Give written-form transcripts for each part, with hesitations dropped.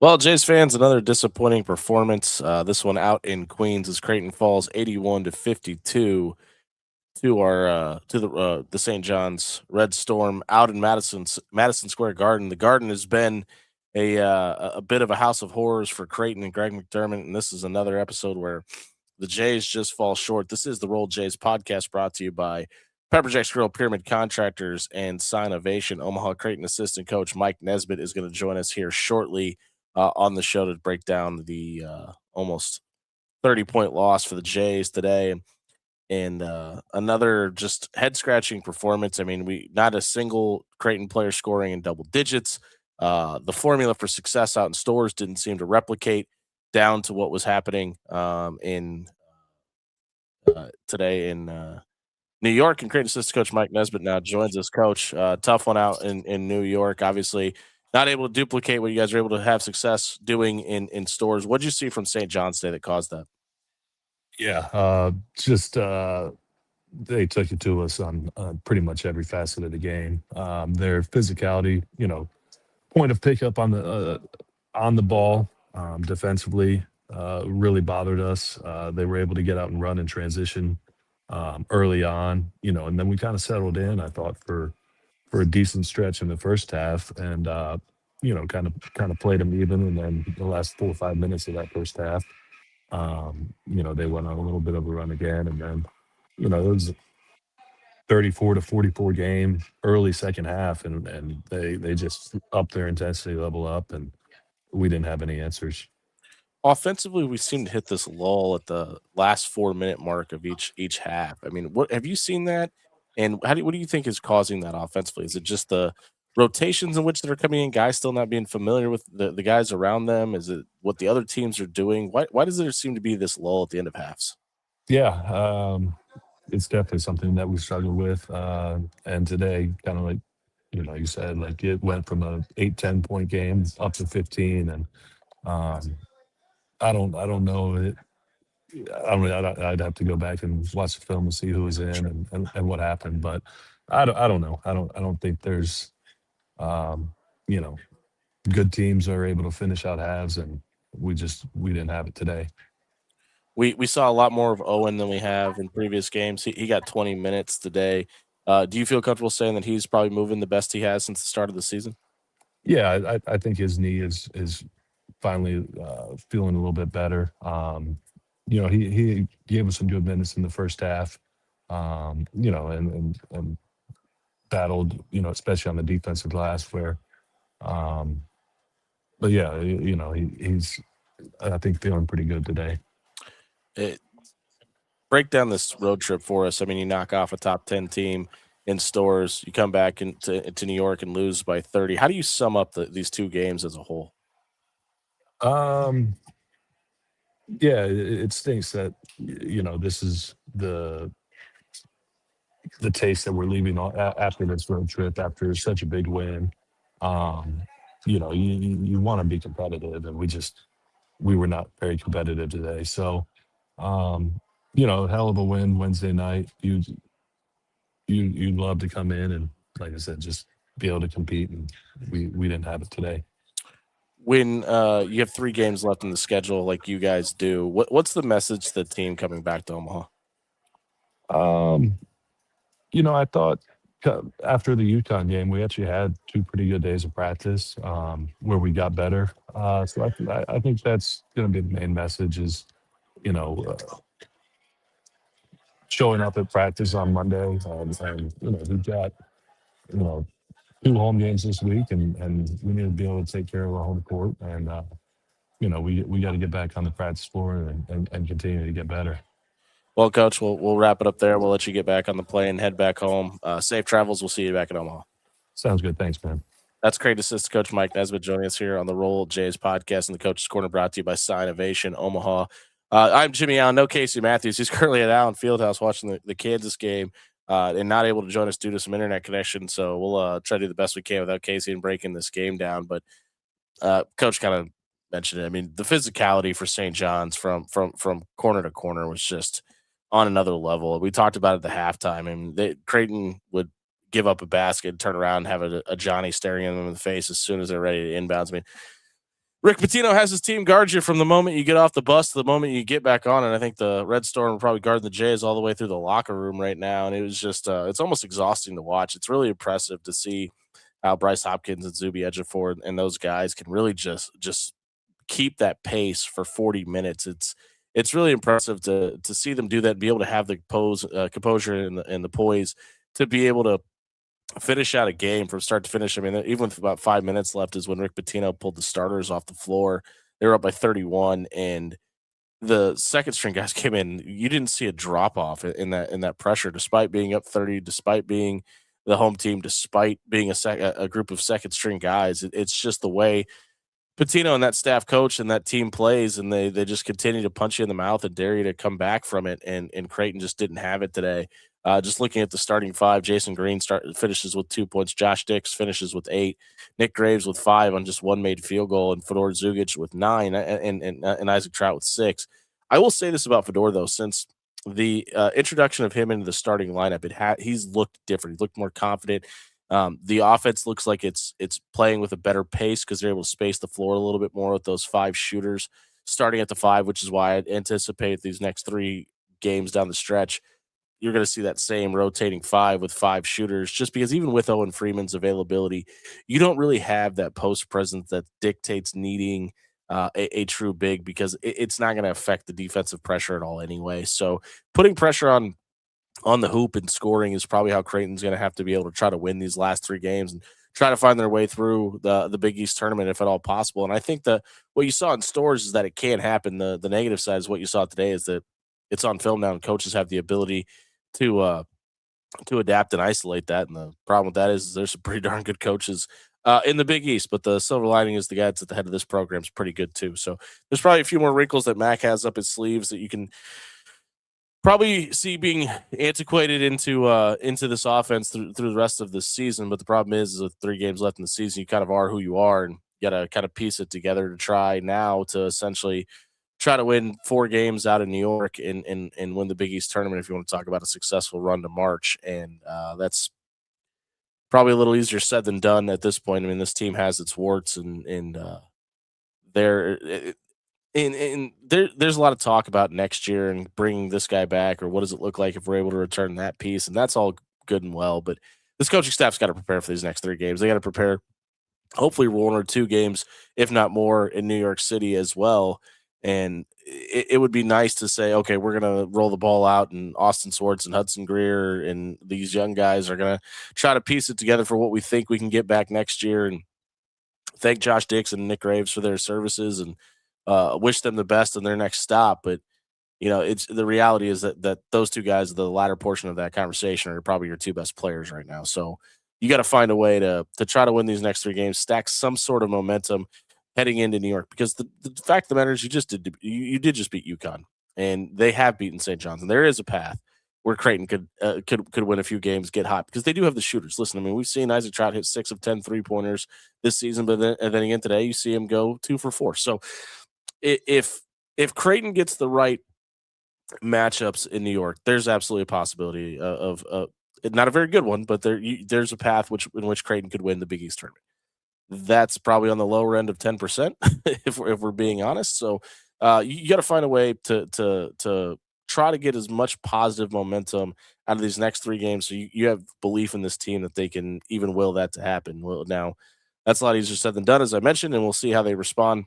Well, Jays fans, another disappointing performance. This one out in Queens as Creighton falls 81-52 to the St. John's Red Storm out in Madison Square Garden. The Garden has been a bit of a house of horrors for Creighton and Greg McDermott, and this is another episode where the Jays just fall short. This is the Roll Jays podcast brought to you by Pepper Jack's Grill, Pyramid Contractors, and Sinovation. Omaha Creighton assistant coach Mike Nesbitt is going to join us here shortly on the show to break down the almost 30-point loss for the Jays today. And another just head scratching performance. I mean, we not a single Creighton player scoring in double digits. The formula for success out in stores didn't seem to replicate down to what was happening in today in New York. And Creighton assistant coach Mike Nesbitt now joins us. Coach, tough one out in New York. Obviously, not able to duplicate what you guys are able to have success doing in stores. What did you see from St. John's Day that caused that? Yeah, just they took it to us on pretty much every facet of the game. Their physicality, point of pickup on the ball defensively really bothered us. They were able to get out and run in transition early on, and then we kind of settled in. I thought for a decent stretch in the first half, and kind of played them even. And then the last 4 or 5 minutes of that first half, they went on a little bit of a run again, and then, it was 34 to 44 game early second half, and they just upped their intensity level up, and we didn't have any answers. Offensively, we seem to hit this lull at the last 4-minute mark of each half. I mean, what have you seen that? And what do you think is causing that offensively? Is it just the rotations in which they're coming in, guys still not being familiar with the guys around them? Is it what the other teams are doing? Why does there seem to be this lull at the end of halves? Yeah, it's definitely something that we struggle with. And today, kind of like you said, like it went from a 8-10 point game up to 15, and um, I don't know it. I'd have to go back and watch the film and see who was in and what happened, but I don't know. I don't think there's um, you know good teams are able to finish out halves, and we didn't have it today. We saw a lot more of Owen than we have in previous games. He got 20 minutes today. Do you feel comfortable saying that he's probably moving the best he has since the start of the season? Yeah, I think his knee is finally feeling a little bit better. He gave us some good minutes in the first half. And battled, especially on the defensive glass where. Um, but yeah, he's I think feeling pretty good today. It, Break down this road trip for us. I mean, you knock off a top 10 team in stores, you come back into New York and lose by 30. How do you sum up these two games as a whole? Um, yeah, it stinks that this is the taste that we're leaving after this road trip after such a big win. Um, you want to be competitive, and we were not very competitive today. So, um, hell of a win Wednesday night. You'd love to come in and, like I said, just be able to compete, and we didn't have it today. When you have 3 games left in the schedule, like you guys do, what's the message to the team coming back to Omaha? Um, I thought after the Yukon game, we actually had 2 pretty good days of practice where we got better. So I think that's going to be the main message is, you know, uh, showing up at practice on Monday. And we've got, you know, 2 home games this week, and we need to be able to take care of our home court. And, we got to get back on the practice floor and continue to get better. Well, coach, we'll wrap it up there. We'll let you get back on the plane, head back home. Safe travels. We'll see you back in Omaha. Sounds good. Thanks, man. That's great assistant coach Mike Nesbitt joining us here on the Roll Jays podcast and the Coach's Corner brought to you by Sinovation Omaha. I'm Jimmy Allen, no Casey Matthews. He's currently at Allen Fieldhouse watching the Kansas game and not able to join us due to some internet connection. So we'll try to do the best we can without Casey and breaking this game down. But Coach kind of mentioned it. I mean, the physicality for St. John's from corner to corner was just on another level. We talked about it at the halftime, and Creighton would give up a basket, turn around, and have a Johnny staring at them in the face as soon as they're ready to inbounds. I mean, Rick Pitino has his team guard you from the moment you get off the bus to the moment you get back on. And I think the Red Storm will probably guard the Jays all the way through the locker room right now. And it was just, it's almost exhausting to watch. It's really impressive to see how Bryce Hopkins and Zuby Ejiofor and those guys can really just keep that pace for 40 minutes. It's really impressive to see them do that, be able to have the composure and the poise to be able to finish out a game from start to finish. I mean, even with about 5 minutes left is when Rick Pitino pulled the starters off the floor. They were up by 31, and the second string guys came in. You didn't see a drop off in that pressure, despite being up 30, despite being the home team, despite being a group of second string guys. It's just the way Pitino and that staff coach and that team plays, and they just continue to punch you in the mouth and dare you to come back from it. And Creighton just didn't have it today. Just looking at the starting five, Jason Green finishes with 2 points, Josh Dix finishes with 8, Nick Graves with 5 on just one made field goal, and Fedor Zugic with 9, and Isaac Trout with 6. I will say this about Fedor though, since the introduction of him into the starting lineup, he's looked different. He looked more confident. The offense looks like it's playing with a better pace because they're able to space the floor a little bit more with those 5 shooters starting at the 5, which is why I anticipate these next 3 games down the stretch, you're going to see that same rotating 5 with 5 shooters, just because even with Owen Freeman's availability, you don't really have that post presence that dictates needing a true big, because it's not going to affect the defensive pressure at all anyway. So putting pressure on the hoop and scoring is probably how Creighton's going to have to be able to try to win these last 3 games and try to find their way through the Big East tournament if at all possible. And I think what you saw in Stores is that it can happen. The negative side is what you saw today is that it's on film now, and coaches have the ability to adapt and isolate that. And the problem with that is there's some pretty darn good coaches in the Big East, but the silver lining is the guy that's at the head of this program is pretty good too. So there's probably a few more wrinkles that Mac has up his sleeves that you can probably see being antiquated into this offense through the rest of the season. But the problem is with 3 games left in the season, you kind of are who you are, and you got to kind of piece it together to try now to essentially try to win 4 games out of New York and win the Big East tournament if you want to talk about a successful run to March. And that's probably a little easier said than done at this point. I mean, this team has its warts, and they're there's a lot of talk about next year and bringing this guy back, or what does it look like if we're able to return that piece, and that's all good and well. But this coaching staff's got to prepare for these next 3 games. They got to prepare, hopefully 1 or 2 games, if not more, in New York City as well. And it would be nice to say, okay, we're going to roll the ball out, and Austin Swartz and Hudson Greer and these young guys are going to try to piece it together for what we think we can get back next year. And thank Josh Dix and Nick Graves for their services, and wish them the best in their next stop. But it's the reality is that those 2 guys, the latter portion of that conversation, are probably your 2 best players right now. So you got to find a way to try to win these next 3 games, stack some sort of momentum heading into New York, because the fact of the matter is you did just beat UConn, and they have beaten St. John's, and there is a path where Creighton could win a few games, get hot, because they do have the shooters. Listen, I mean, we've seen Isaac Trout hit 6 of 10 3-pointers this season, but then again today you see him go 2 for 4. So if Creighton gets the right matchups in New York, there's absolutely a possibility of not a very good one, but there's a path in which Creighton could win the Big East tournament. That's probably on the lower end of 10%, if we're being honest. So you got to find a way to try to get as much positive momentum out of these next 3 games, so you have belief in this team that they can even will that to happen. Well, now that's a lot easier said than done, as I mentioned, and we'll see how they respond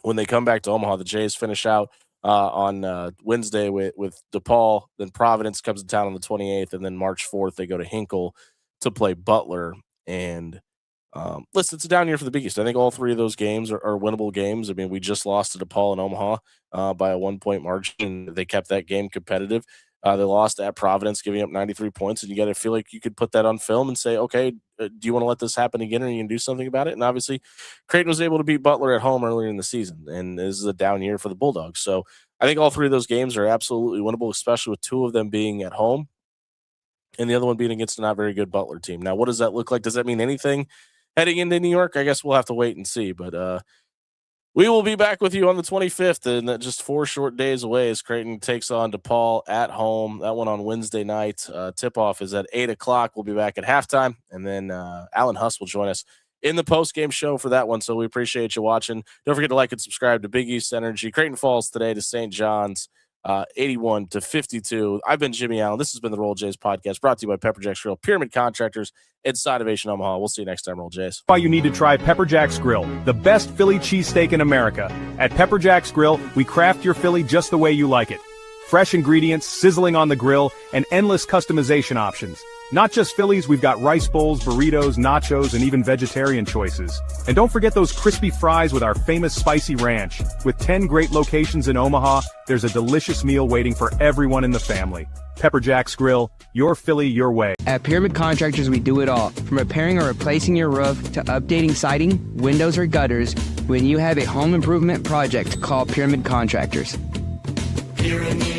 when they come back to Omaha. The Jays finish out on Wednesday with DePaul, then Providence comes to town on the 28th, and then March 4th they go to Hinkle to play Butler. And listen, it's a down year for the Big East. I think all 3 of those games are winnable games. I mean, we just lost to DePaul in Omaha by a 1-point margin. They kept that game competitive. They lost at Providence, giving up 93 points, and you got to feel like you could put that on film and say, okay, do you want to let this happen again, or you can do something about it? And obviously, Creighton was able to beat Butler at home earlier in the season, and this is a down year for the Bulldogs. So I think all 3 of those games are absolutely winnable, especially with 2 of them being at home and the other one being against a not very good Butler team. Now, what does that look like? Does that mean anything heading into New York? I guess we'll have to wait and see. But we will be back with you on the 25th, and just 4 short days away as Creighton takes on DePaul at home. That one on Wednesday night. Tip-off is at 8 o'clock. We'll be back at halftime, and then Alan Huss will join us in the post-game show for that one, so we appreciate you watching. Don't forget to like and subscribe to Big East Energy. Creighton falls today to St. John's, 81-52. I've been Jimmy Allen. This has been the Roll Jays podcast, brought to you by Pepper Jack's Grill, Pyramid Contractors, inside of Asian Omaha. We'll see you next time, Roll Jays. Why you need to try Pepper Jack's Grill, the best Philly cheesesteak in America. At Pepper Jack's Grill, we craft your Philly just the way you like it. Fresh ingredients, sizzling on the grill, and endless customization options. Not just Phillies, we've got rice bowls, burritos, nachos, and even vegetarian choices. And don't forget those crispy fries with our famous spicy ranch. With 10 great locations in Omaha, there's a delicious meal waiting for everyone in the family. Pepper Jack's Grill, your Philly, your way. At Pyramid Contractors, we do it all. From repairing or replacing your roof to updating siding, windows, or gutters. When you have a home improvement project, call Pyramid Contractors. Pyramid